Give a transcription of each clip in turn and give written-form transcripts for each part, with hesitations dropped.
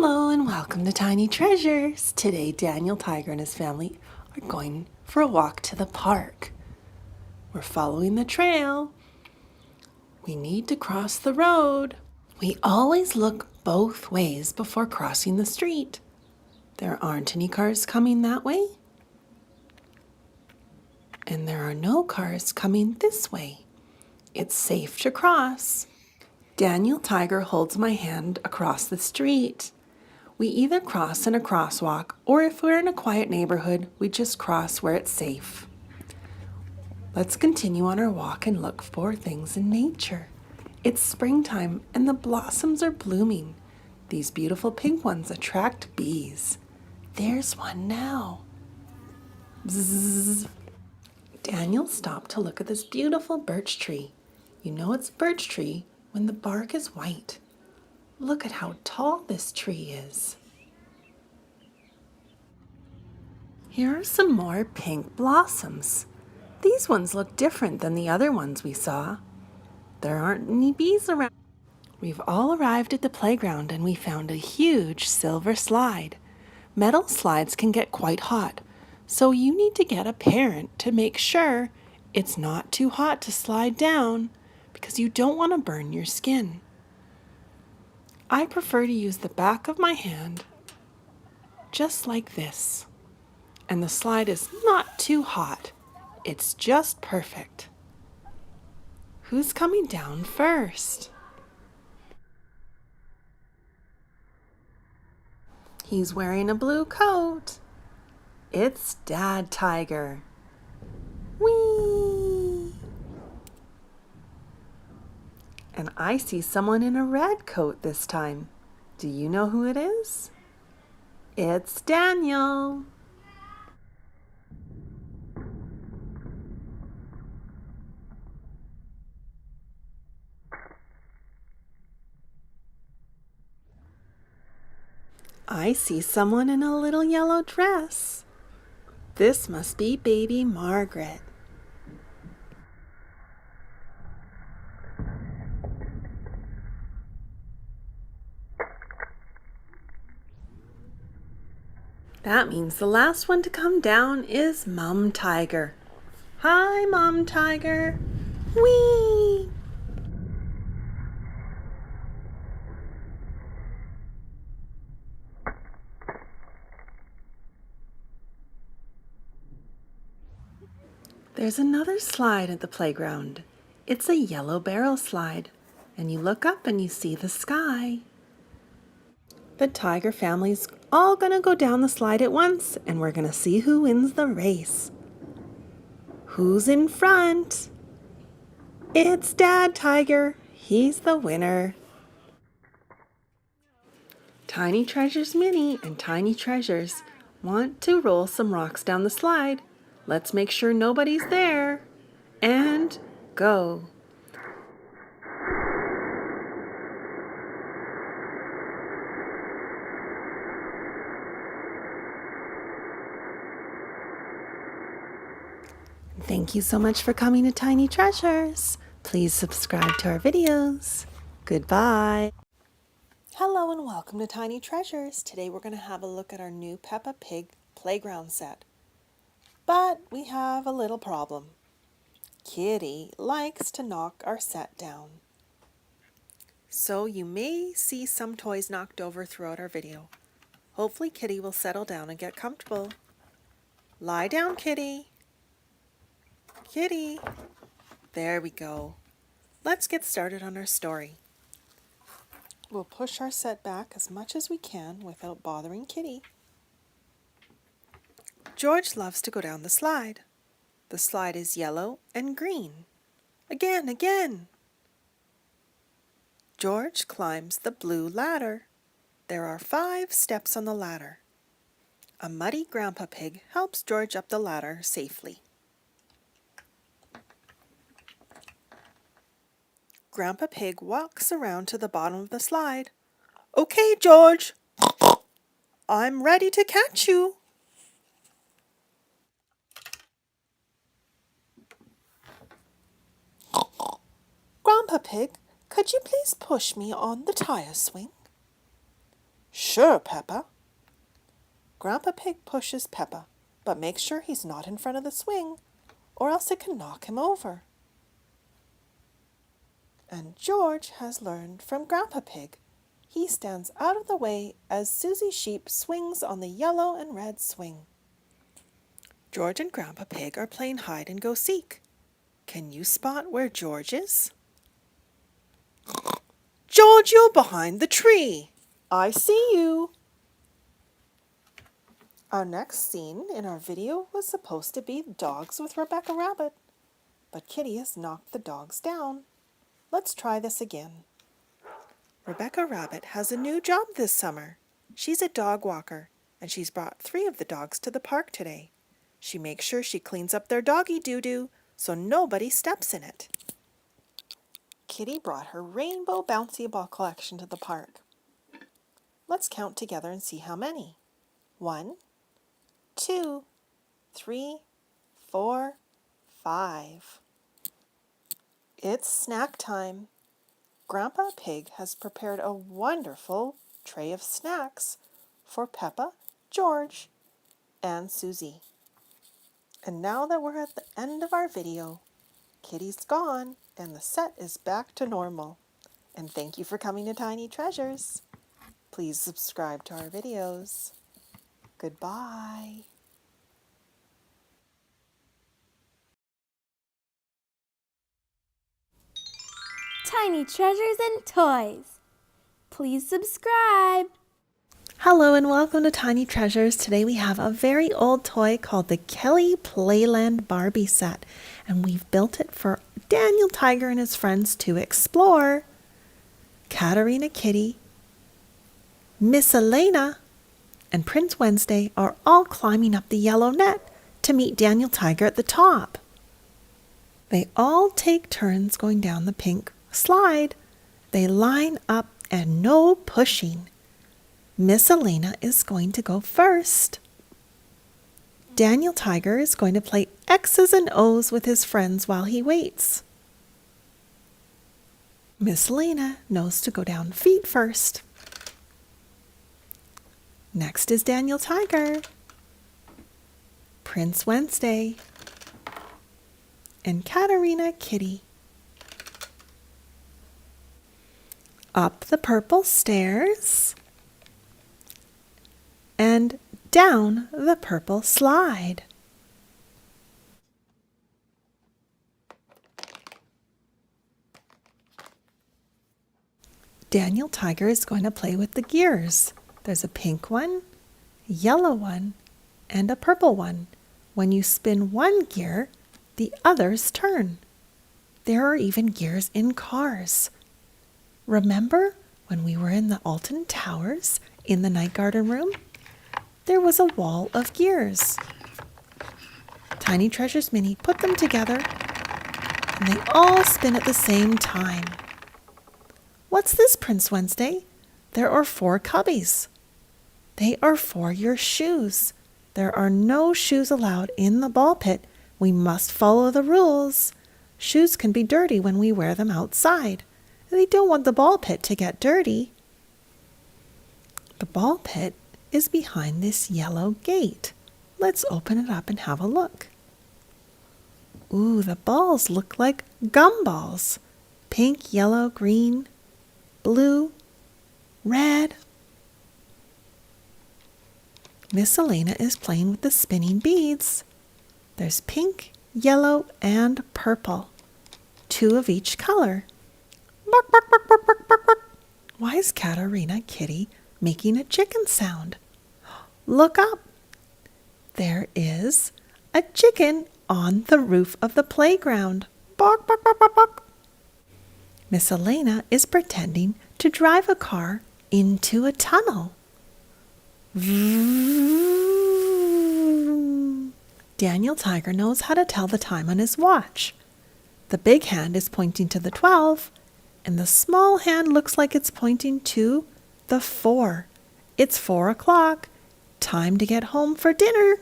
Hello and welcome to Tiny Treasures. Today Daniel Tiger and his family are going for a walk to the park. We're following the trail. We need to cross the road. We always look both ways before crossing the street. There aren't any cars coming that way. And there are no cars coming this way. It's safe to cross. Daniel Tiger holds my hand across the street. We either cross in a crosswalk, or if we're in a quiet neighborhood, we just cross where it's safe. Let's continue on our walk and look for things in nature. It's springtime and the blossoms are blooming. These beautiful pink ones attract bees. There's one now. Bzzz. Daniel stopped to look at this beautiful birch tree. You know it's a birch tree when the bark is white. Look at how tall this tree is. Here are some more pink blossoms. These ones look different than the other ones we saw. There aren't any bees around. We've all arrived at the playground and we found a huge silver slide. Metal slides can get quite hot, so you need to get a parent to make sure it's not too hot to slide down because you don't want to burn your skin. I prefer to use the back of my hand, just like this. And the slide is not too hot. It's just perfect. Who's coming down first? He's wearing a blue coat. It's Dad Tiger. Whee! And I see someone in a red coat this time. Do you know who it is? It's Daniel. I see someone in a little yellow dress. This must be baby Margaret. That means the last one to come down is Mom Tiger. Hi, Mom Tiger. Whee! There's another slide at the playground. It's a yellow barrel slide, and you look up and you see the sky. The Tiger family's all gonna go down the slide at once, and we're gonna see who wins the race. Who's in front? It's Dad Tiger. He's the winner. Tiny Treasures Mini and Tiny Treasures want to roll some rocks down the slide. Let's make sure nobody's there. And go. Thank you so much for coming to Tiny Treasures. Please subscribe to our videos. Goodbye. Hello and welcome to Tiny Treasures. Today we're going to have a look at our new Peppa Pig playground set. But we have a little problem. Kitty likes to knock our set down. So you may see some toys knocked over throughout our video. Hopefully Kitty will settle down and get comfortable. Lie down, Kitty. Kitty. There we go. Let's get started on our story. We'll push our set back as much as we can without bothering Kitty. George loves to go down the slide. The slide is yellow and green. Again. George climbs the blue ladder. There are 5 steps on the ladder. A muddy Grandpa Pig helps George up the ladder safely. Grandpa Pig walks around to the bottom of the slide. Okay, George. I'm ready to catch you. Grandpa Pig, could you please push me on the tire swing? Sure, Peppa. Grandpa Pig pushes Peppa, but makes sure he's not in front of the swing, or else it can knock him over. And George has learned from Grandpa Pig. He stands out of the way as Susie Sheep swings on the yellow and red swing. George and Grandpa Pig are playing hide and go seek. Can you spot where George is? George, you're behind the tree. I see you. Our next scene in our video was supposed to be dogs with Rebecca Rabbit, but Kitty has knocked the dogs down. Let's try this again. Rebecca Rabbit has a new job this summer. She's a dog walker, and she's brought 3 of the dogs to the park today. She makes sure she cleans up their doggy doo-doo so nobody steps in it. Kitty brought her rainbow bouncy ball collection to the park. Let's count together and see how many. 1, 2, 3, 4, 5. It's snack time. Grandpa Pig has prepared a wonderful tray of snacks for Peppa, George, and Susie. And now that we're at the end of our video, Kitty's gone and the set is back to normal. And thank you for coming to Tiny Treasures. Please subscribe to our videos. Goodbye. Tiny Treasures and Toys. Please subscribe. Hello and welcome to Tiny Treasures. Today we have a very old toy called the Barbie Playland Barbie set, and we've built it for Daniel Tiger and his friends to explore. Katerina Kitty, Miss Elena, and Prince Wednesday are all climbing up the yellow net to meet Daniel Tiger at the top. They all take turns going down the pink slide. They line up and no pushing. Miss Elena is going to go first. Daniel Tiger is going to play X's and O's with his friends while he waits. Miss Elena knows to go down feet first. Next is Daniel Tiger, Prince Wednesday, and Katerina Kitty. Up the purple stairs and down the purple slide. Daniel Tiger is going to play with the gears. There's a pink one, a yellow one, and a purple one. When you spin one gear, the others turn. There are even gears in cars. Remember when we were in the Alton Towers in the night garden room? There was a wall of gears. Tiny Treasures Mini put them together and they all spin at the same time. What's this, Prince Wednesday? There are 4 cubbies. They are for your shoes. There are no shoes allowed in the ball pit. We must follow the rules. Shoes can be dirty when we wear them outside. They don't want the ball pit to get dirty. The ball pit is behind this yellow gate. Let's open it up and have a look. Ooh, the balls look like gumballs. Pink, yellow, green, blue, red. Miss Elena is playing with the spinning beads. There's pink, yellow, and purple. 2 of each color. Bark, bark, bark, bark, bark, bark, bark. Why is Katerina Kitty making a chicken sound? Look up. There is a chicken on the roof of the playground. Bark, bark, bark, bark, bark. Miss Elena is pretending to drive a car into a tunnel. Vroom. Daniel Tiger knows how to tell the time on his watch. The big hand is pointing to the 12, and the small hand looks like it's pointing to the 4. It's 4 o'clock. Time to get home for dinner.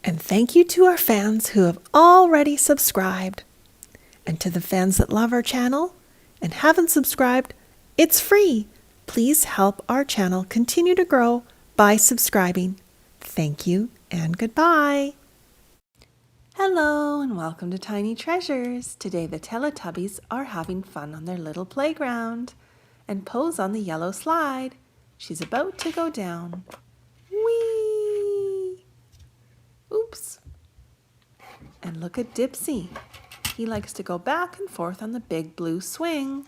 And thank you to our fans who have already subscribed. And to the fans that love our channel and haven't subscribed, it's free. Please help our channel continue to grow by subscribing. Thank you and goodbye. Hello and welcome to Tiny Treasures. Today the Teletubbies are having fun on their little playground and Po's on the yellow slide. She's about to go down. Whee! Oops. And look at Dipsy. He likes to go back and forth on the big blue swing.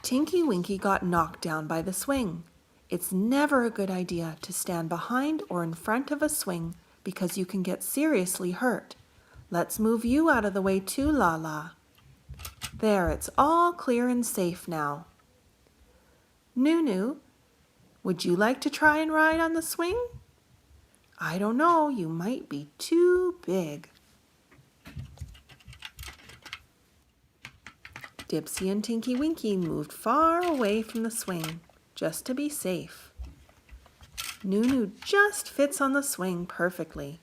Tinky Winky got knocked down by the swing. It's never a good idea to stand behind or in front of a swing because you can get seriously hurt. Let's move you out of the way too, Lala. There, it's all clear and safe now. Nunu, would you like to try and ride on the swing? I don't know, you might be too big. Dipsy and Tinky Winky moved far away from the swing, just to be safe. Nunu just fits on the swing perfectly.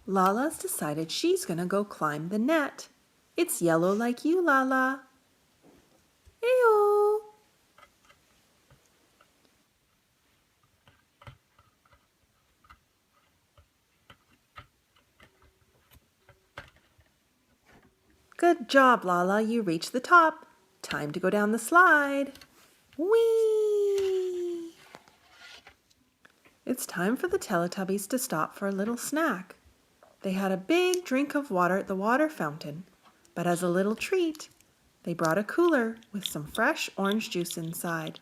Lala's decided she's gonna go climb the net. It's yellow like you, Lala. Eyo! Good job, Lala. You reached the top. Time to go down the slide. Whee! It's time for the Teletubbies to stop for a little snack. They had a big drink of water at the water fountain, but as a little treat, they brought a cooler with some fresh orange juice inside.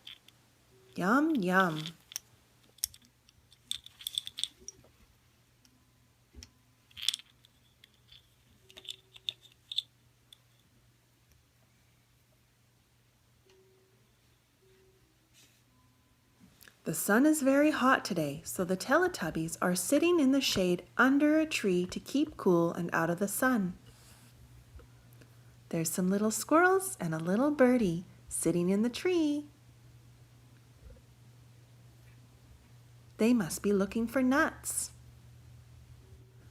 Yum, yum. The sun is very hot today, so the Teletubbies are sitting in the shade under a tree to keep cool and out of the sun. There's some little squirrels and a little birdie sitting in the tree. They must be looking for nuts.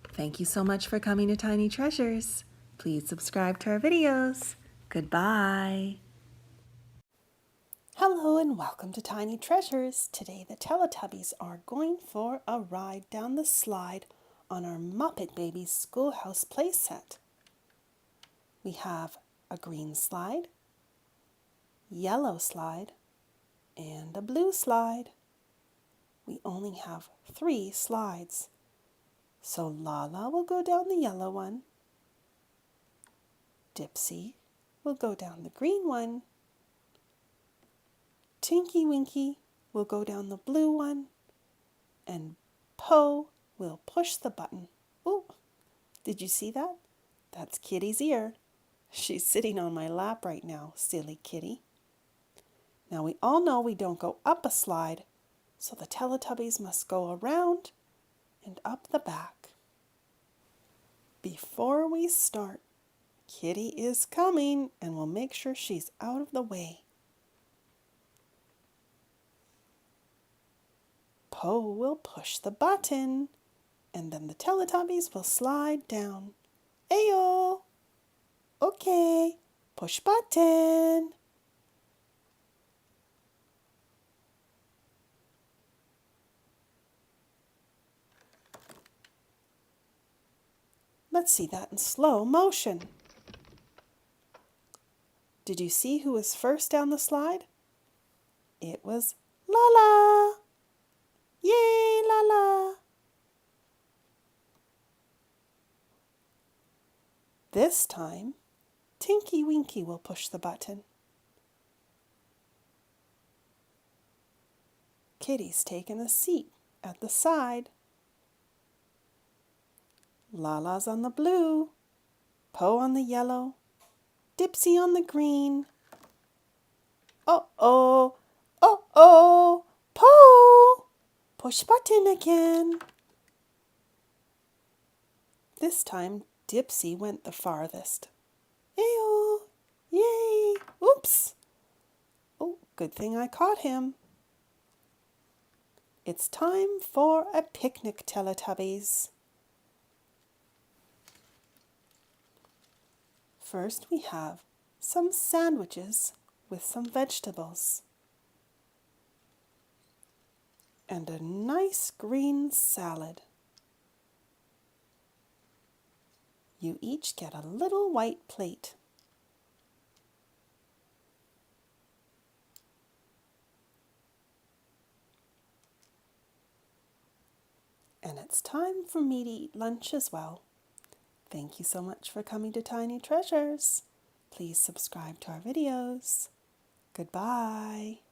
Thank you so much for coming to Tiny Treasures. Please subscribe to our videos. Goodbye. Hello and welcome to Tiny Treasures. Today the Teletubbies are going for a ride down the slide on our Muppet Babies Schoolhouse playset. We have a green slide, yellow slide, and a blue slide. We only have 3 slides. So Lala will go down the yellow one, Dipsy will go down the green one, Tinky Winky will go down the blue one, and Po will push the button. Oh, did you see that? That's Kitty's ear. She's sitting on my lap right now, silly kitty. Now we all know we don't go up a slide, so the Teletubbies must go around and up the back. Before we start, Kitty is coming and we'll make sure she's out of the way. Po will push the button, and then the Teletubbies will slide down. Ayo! Okay, push button. Let's see that in slow motion. Did you see who was first down the slide? It was Lala. Yay, Lala! This time, Tinky Winky will push the button. Kitty's taken a seat at the side. Lala's on the blue, Po on the yellow, Dipsy on the green. Uh-oh, uh-oh, Po! Push button again. This time, Dipsy went the farthest. Ayo! Yay! Oops! Oh, good thing I caught him. It's time for a picnic, Teletubbies. First, we have some sandwiches with some vegetables and a nice green salad. You each get a little white plate. And it's time for me to eat lunch as well. Thank you so much for coming to Tiny Treasures. Please subscribe to our videos. Goodbye.